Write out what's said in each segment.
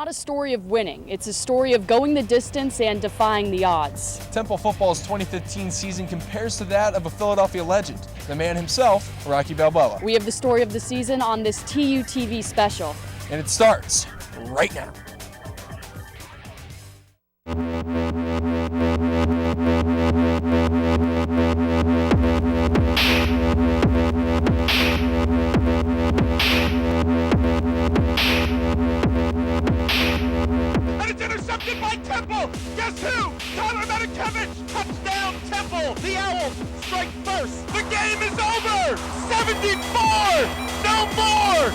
Not a story of winning. It's a story of going the distance and defying the odds. Temple football's 2015 season compares to that of a Philadelphia legend, the man himself, Rocky Balboa. We have the story of the season on this TUTV special. And it starts right now. And it's intercepted by Temple. Guess who? Tyler Matakevich. Touchdown Temple. The Owls strike first. The game is over. 74. No more.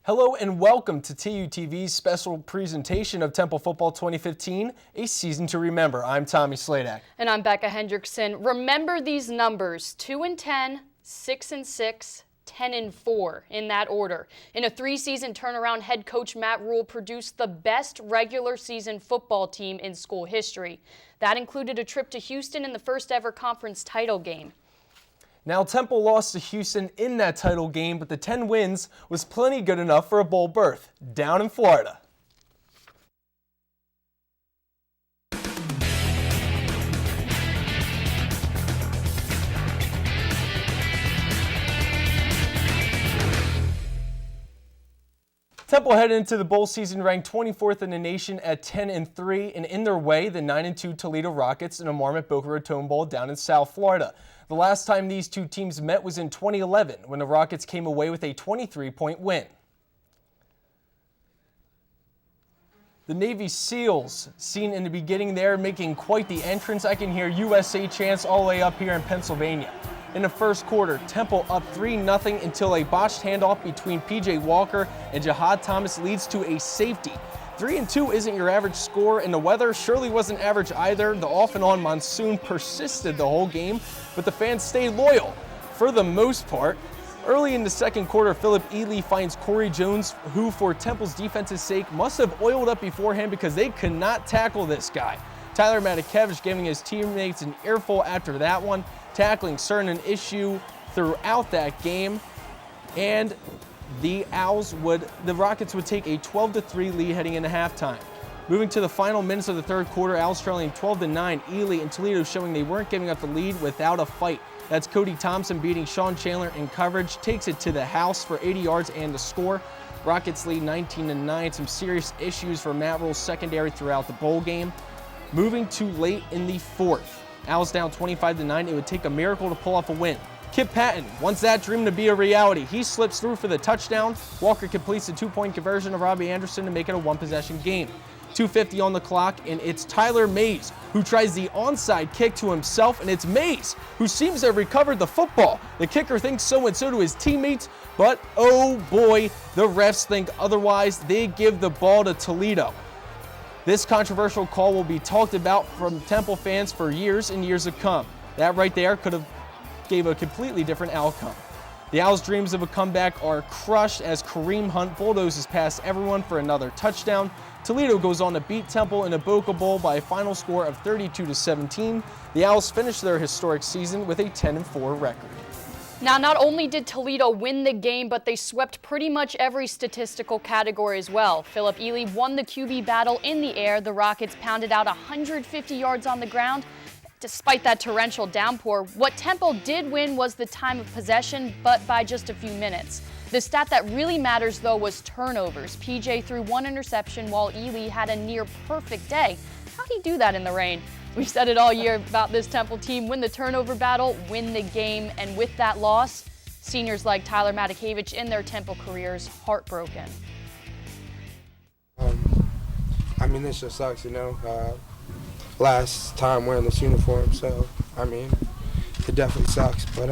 Hello and welcome to TUTV's special presentation of Temple Football 2015, a season to remember. I'm Tommy Sladak. And I'm Becca Hendrickson. Remember these numbers: 2-10, 6-6, 10-4 in that order. In a 3-season turnaround, head coach Matt Rhule produced the best regular season football team in school history. That included a trip to Houston in the first ever conference title game. Now, Temple lost to Houston in that title game, but the 10 wins was plenty good enough for a bowl berth down in Florida. Temple headed into the bowl season ranked 24th in the nation at 10-3, and in their way, the 9-2 Toledo Rockets in a Marmot Boca Raton Bowl down in South Florida. The last time these two teams met was in 2011, when the Rockets came away with a 23-point win. The Navy SEALs, seen in the beginning there, making quite the entrance. I can hear USA chants all the way up here in Pennsylvania. In the first quarter, Temple up 3-0 until a botched handoff between P.J. Walker and Jihad Thomas leads to a safety. 3-2 isn't your average score, and the weather surely wasn't average either. The off-and-on monsoon persisted the whole game, but the fans stayed loyal for the most part. Early in the second quarter, Philip Ely finds Corey Jones, who for Temple's defense's sake must have oiled up beforehand because they could not tackle this guy. Tyler Matakevich giving his teammates an earful after that one. Tackling certain an issue throughout that game, and the Rockets would take a 12-3 lead heading into halftime. Moving to the final minutes of the third quarter, Owls trailing 12-9. Ely and Toledo showing they weren't giving up the lead without a fight. That's Cody Thompson beating Sean Chandler in coverage, takes it to the house for 80 yards and the score. Rockets lead 19-9. Some serious issues for Matt Rhule's secondary throughout the bowl game. Moving to late in the fourth. Owls down 25-9. It would take a miracle to pull off a win. Kip Patton wants that dream to be a reality. He slips through for the touchdown. Walker completes the 2-point conversion of Robbie Anderson to make it a one-possession game. 2:50 on the clock, and it's Tyler Mays who tries the onside kick to himself, and it's Mays who seems to have recovered the football. The kicker thinks so, and so do his teammates, but oh boy, the refs think otherwise. They give the ball to Toledo. This controversial call will be talked about from Temple fans for years and years to come. That right there could have gave a completely different outcome. The Owls' dreams of a comeback are crushed as Kareem Hunt bulldozes past everyone for another touchdown. Toledo goes on to beat Temple in a Boca Bowl by a final score of 32-17. The Owls finish their historic season with a 10-4 record. Now, not only did Toledo win the game, but they swept pretty much every statistical category as well. Philip Ely won the QB battle in the air. The Rockets pounded out 150 yards on the ground. Despite that torrential downpour, what Temple did win was the time of possession, but by just a few minutes. The stat that really matters, though, was turnovers. PJ threw one interception while Ely had a near-perfect day. How'd he do that in the rain? We've said it all year about this Temple team: win the turnover battle, win the game, and with that loss, seniors like Tyler Matakevich in their Temple careers heartbroken. I mean, this just sucks, you know. Last time wearing this uniform, so I mean, it definitely sucks. But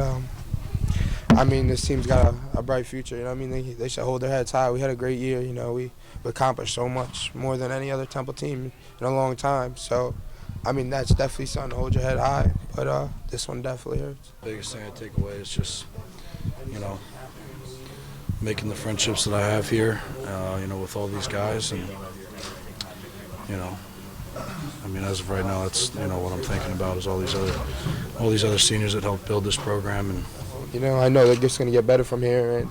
I mean, this team's got a bright future. You know, I mean, they should hold their heads high. We had a great year. You know, we accomplished so much more than any other Temple team in a long time. So, I mean, that's definitely something to hold your head high. But this one definitely hurts. The biggest thing I take away is just, you know, making the friendships that I have here, you know, with all these guys, and you know, I mean, as of right now, that's, you know, what I'm thinking about is all these other seniors that helped build this program, and You know, I know they're just gonna get better from here,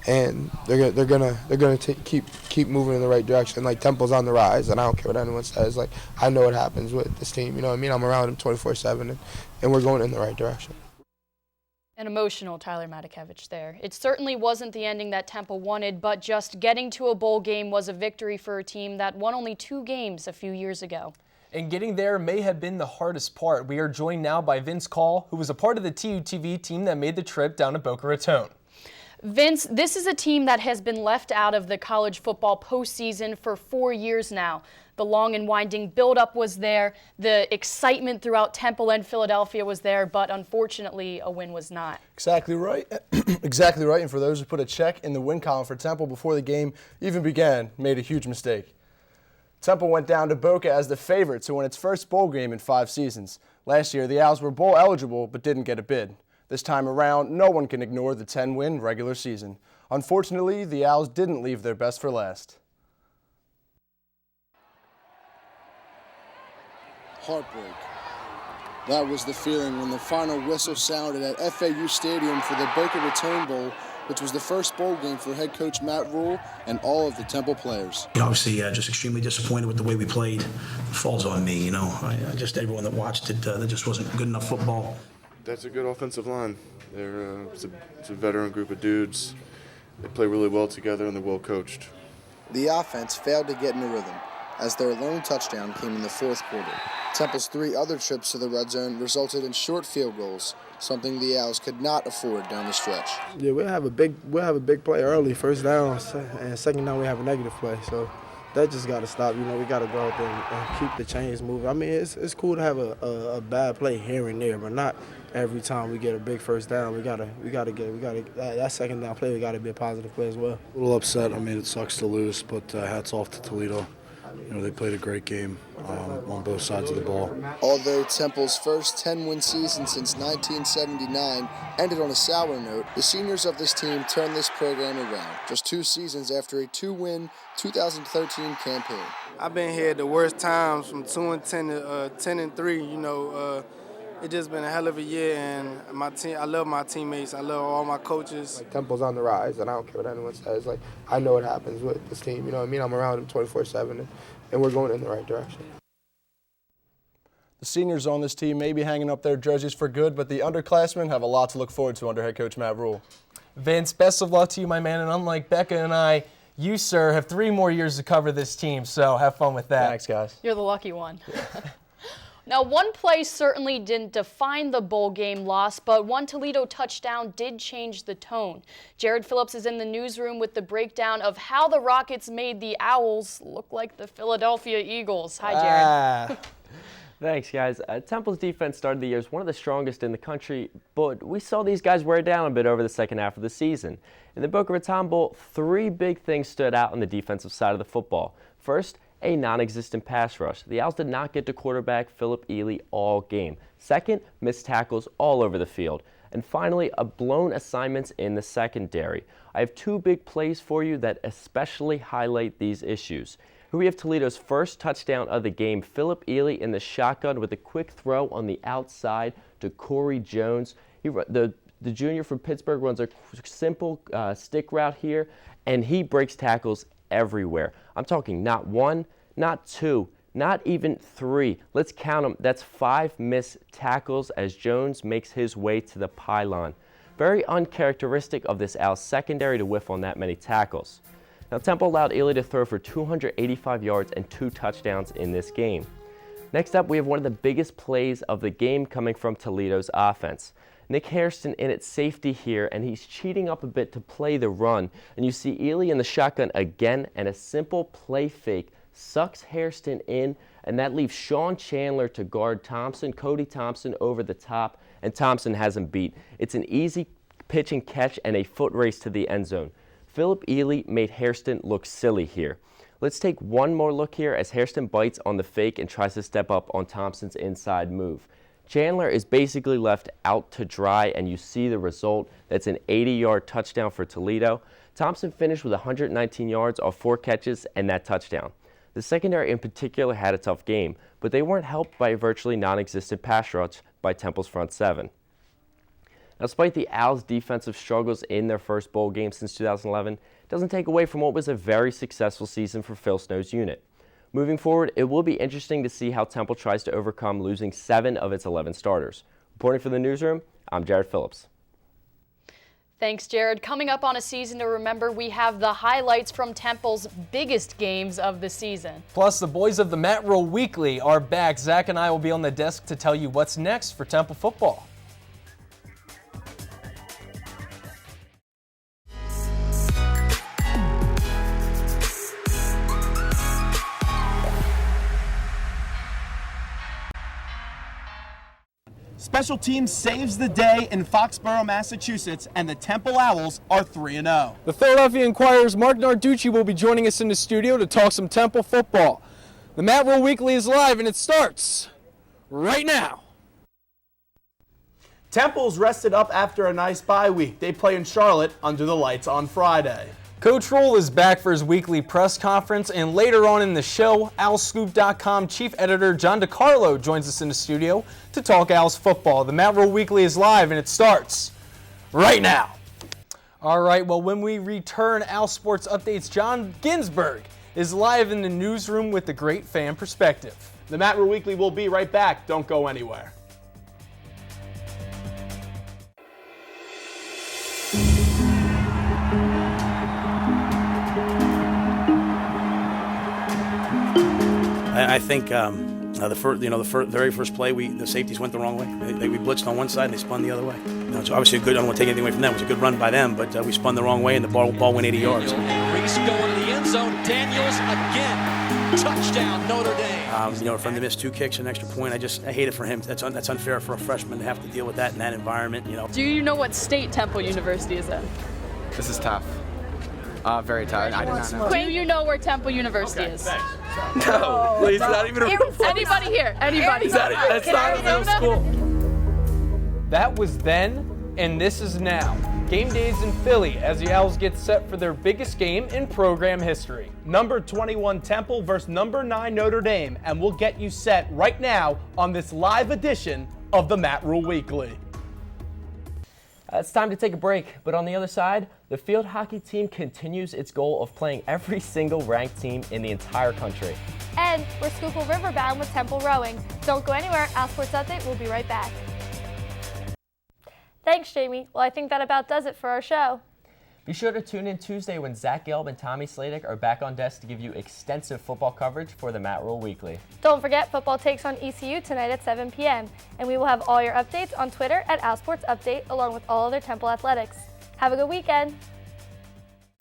and they're gonna keep moving in the right direction. Like Temple's on the rise, and I don't care what anyone says. Like I know what happens with this team. You know what I mean? I'm around them 24/7, and we're going in the right direction. An emotional Tyler Matakevich there. It certainly wasn't the ending that Temple wanted, but just getting to a bowl game was a victory for a team that won only 2 games a few years ago. And getting there may have been the hardest part. We are joined now by Vince Call, who was a part of the TUTV team that made the trip down to Boca Raton. Vince, this is a team that has been left out of the college football postseason for 4 years now. The long and winding buildup was there. The excitement throughout Temple and Philadelphia was there, but unfortunately, a win was not. Exactly right. Exactly right. And for those who put a check in the win column for Temple before the game even began, made a huge mistake. Temple went down to Boca as the favorite to win its first bowl game in 5 seasons. Last year, the Owls were bowl eligible but didn't get a bid. This time around, no one can ignore the 10-win regular season. Unfortunately, the Owls didn't leave their best for last. Heartbreak. That was the feeling when the final whistle sounded at FAU Stadium for the Boca Raton Bowl, which was the first bowl game for head coach Matt Rhule and all of the Temple players. Obviously, just extremely disappointed with the way we played. It falls on me, you know. Just everyone that watched it, that just wasn't good enough football. That's a good offensive line. It's a veteran group of dudes. They play really well together and they're well coached. The offense failed to get in a rhythm as their lone touchdown came in the 4th quarter. Temple's 3 other trips to the red zone resulted in short field goals, something the Owls could not afford down the stretch. Yeah, we'll have a big play early, first down, and second down we have a negative play. So that just got to stop. You know, we got to go out there and keep the chains moving. I mean, it's cool to have a bad play here and there, but not every time we get a big first down. We gotta get that second down play. We got to be a positive play as well. A little upset. I mean, it sucks to lose, but hats off to Toledo. You know, they played a great game on both sides of the ball. Although Temple's first 10-win season since 1979 ended on a sour note, the seniors of this team turned this program around just 2 seasons after a 2-win 2013 campaign. I've been here at the worst times from 2-10 to 10-3. You know, it's just been a hell of a year, and my team. I love my teammates. I love all my coaches. Like Temple's on the rise, and I don't care what anyone says. Like I know what happens with this team. You know what I mean? I'm around them 24/7, and we're going in the right direction. The seniors on this team may be hanging up their jerseys for good, but the underclassmen have a lot to look forward to under head coach Matt Rhule. Vince, best of luck to you, my man, and unlike Becca and I, you, sir, have 3 more years to cover this team, so have fun with that. Thanks, guys. You're the lucky one. Now, one play certainly didn't define the bowl game loss, but one Toledo touchdown did change the tone. Jared Phillips is in the newsroom with the breakdown of how the Rockets made the Owls look like the Philadelphia Eagles. Hi, Jared. Thanks, guys. Temple's defense started the year as one of the strongest in the country, but we saw these guys wear down a bit over the second half of the season. In the Boca Raton Bowl, 3 big things stood out on the defensive side of the football. First, a non-existent pass rush. The Owls did not get to quarterback Philip Ely all game. Second, missed tackles all over the field. And finally, blown assignments in the secondary. I have 2 big plays for you that especially highlight these issues. Here we have Toledo's first touchdown of the game. Philip Ely in the shotgun with a quick throw on the outside to Corey Jones. The junior from Pittsburgh runs a simple stick route here, and he breaks tackles everywhere. I'm talking not 1, not 2, not even 3. Let's count them. That's 5 missed tackles as Jones makes his way to the pylon. Very uncharacteristic of this Owls secondary to whiff on that many tackles. Now, Temple allowed Ely to throw for 285 yards and 2 touchdowns in this game. Next up, we have one of the biggest plays of the game coming from Toledo's offense. Nick Hairston in at safety here, and he's cheating up a bit to play the run. And you see Ely in the shotgun again, and a simple play fake sucks Hairston in, and that leaves Sean Chandler to guard Cody Thompson over the top, and Thompson has him beat. It's an easy pitch and catch and a foot race to the end zone. Philip Ely made Hairston look silly here. Let's take one more look here as Hairston bites on the fake and tries to step up on Thompson's inside move. Chandler is basically left out to dry, and you see the result. That's an 80-yard touchdown for Toledo. Thompson finished with 119 yards off 4 catches and that touchdown. The secondary in particular had a tough game, but they weren't helped by a virtually non-existent pass rush by Temple's front 7. Now, despite the Owls' defensive struggles in their first bowl game since 2011, it doesn't take away from what was a very successful season for Phil Snow's unit. Moving forward, it will be interesting to see how Temple tries to overcome losing 7 of its 11 starters. Reporting for the newsroom, I'm Jared Phillips. Thanks, Jared. Coming up on a season to remember, we have the highlights from Temple's biggest games of the season. Plus, the boys of the Matt Rhule Weekly are back. Zach and I will be on the desk to tell you what's next for Temple football. Special Teams saves the day in Foxborough, Massachusetts, and the Temple Owls are 3-0. The Philadelphia Inquirer's Mark Narducci will be joining us in the studio to talk some Temple football. The Matt Rhule Weekly is live, and it starts right now. Temple's rested up after a nice bye week. They play in Charlotte under the lights on Friday. Coach Rhule is back for his weekly press conference, and later on in the show, OwlScoop.com chief editor John DiCarlo joins us in the studio to talk Owls football. The Matt Rhule Weekly is live, and it starts right now. All right, well, when we return, OwlSports updates, John Ginsberg is live in the newsroom with the great fan perspective. The Matt Rhule Weekly will be right back. Don't go anywhere. I think the very first play, the safeties went the wrong way. We blitzed on one side and they spun the other way. It's obviously a good. I don't want to take anything away from them. It was a good run by them, but we spun the wrong way and the ball went 80 yards. Reese going to the end zone. Daniels again. Touchdown, Notre Dame. From the missed 2 kicks, an extra point. I hate it for him. That's unfair for a freshman to have to deal with that in that environment. Do you know what state Temple University is in? This is tough. Very tough. I did not know. Do you know where Temple University is? No, please, not even a real Anybody here? Anybody? That's not a real school. That was then, and this is now. Game days in Philly as the Owls get set for their biggest game in program history. Number 21 Temple versus number 9 Notre Dame, and we'll get you set right now on this live edition of the Matt Rhule Weekly. It's time to take a break, but on the other side, the field hockey team continues its goal of playing every single ranked team in the entire country. And we're Schuylkill River bound with Temple rowing. Don't go anywhere. OwlSports Update will be right back. Thanks, Jamie. Well, I think that about does it for our show. Be sure to tune in Tuesday when Zach Gelb and Tommy Sladek are back on desk to give you extensive football coverage for the Matt Rhule Weekly. Don't forget, football takes on ECU tonight at 7 p.m. And we will have all your updates on Twitter at OwlSports Update, along with all other Temple athletics. Have a good weekend.